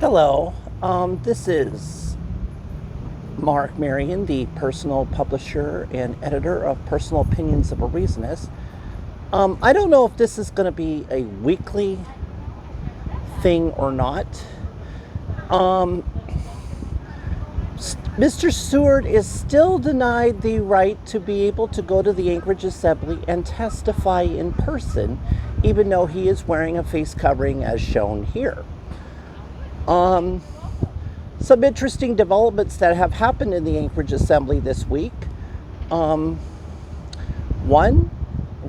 Hello, this is Mark Marion, the personal publisher and editor of Personal Opinions of a Reasonist. I don't know if this is going to be a weekly thing or not. Mr. Seward is still denied the right to be able to go to the Anchorage Assembly and testify in person, even though he is wearing a face covering as shown here. Some interesting developments that have happened in the Anchorage Assembly this week. One,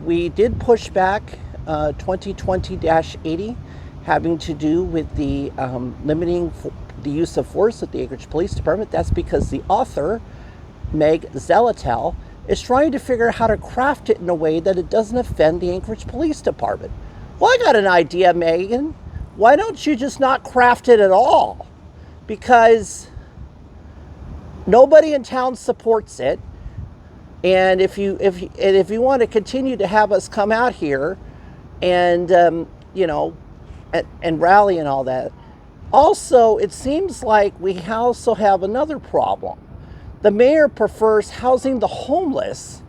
we did push back 2020-80, having to do with the limiting the use of force at the Anchorage Police Department. That's because the author, Meg Zelatel, is trying to figure out how to craft it in a way that it doesn't offend the Anchorage Police Department. Well, I got an idea, Megan. Why don't you just not craft it at all? Because nobody in town supports it, and if you want to continue to have us come out here and and rally and all that. Also, it seems like we also have another problem. The mayor prefers housing the homeless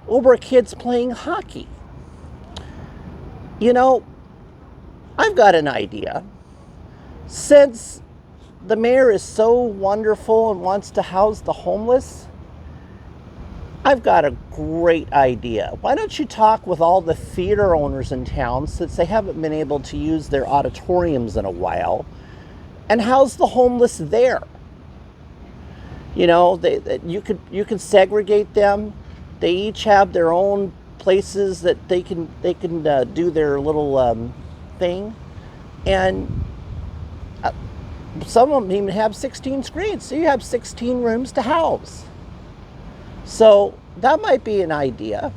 over kids playing hockey. I've got an idea. Since the mayor is so wonderful and wants to house the homeless, I've got a great idea. Why don't you talk with all the theater owners in town, since they haven't been able to use their auditoriums in a while, and house the homeless there? You can segregate them. They each have their own places that they can do their little thing, and some of them even have 16 screens, so you have 16 rooms to house. So that might be an idea.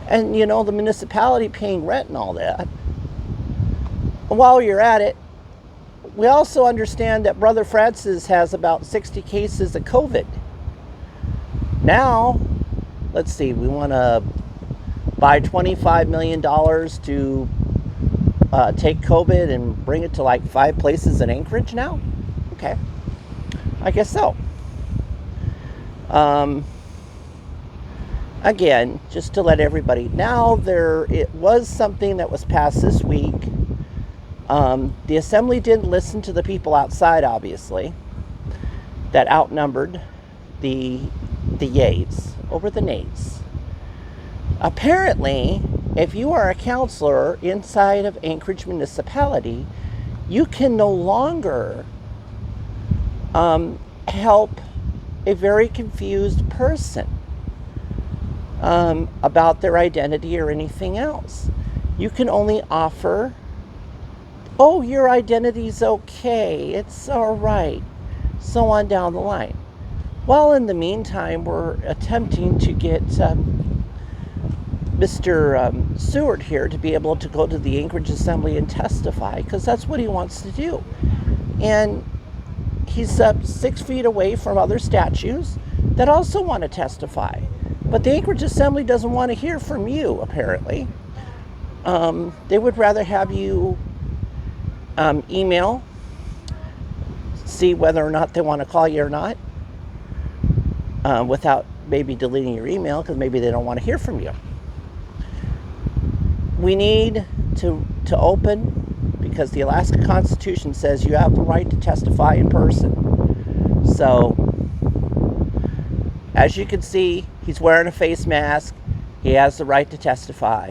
And the municipality paying rent and all that. And while you're at it, we also understand that Brother Francis has about 60 cases of COVID. Now, let's see, we want to buy $25 million to take COVID and bring it to like 5 places in Anchorage now? Okay. I guess so. Again, just to let everybody, it was something that was passed this week. The Assembly didn't listen to the people outside, obviously, that outnumbered the yays over the nays. Apparently, if you are a counselor inside of Anchorage Municipality, you can no longer help a very confused person about their identity or anything else. You can only offer, oh, your identity's okay, it's all right, so on down the line. While in the meantime, we're attempting to get Mr. Seward here to be able to go to the Anchorage Assembly and testify, because that's what he wants to do. And he's 6 feet away from other statues that also want to testify. But the Anchorage Assembly doesn't want to hear from you, apparently. They would rather have you email, see whether or not they want to call you or not, without maybe deleting your email, because maybe they don't want to hear from you. We need to open, because the Alaska Constitution says you have the right to testify in person. So, as you can see, he's wearing a face mask. He has the right to testify.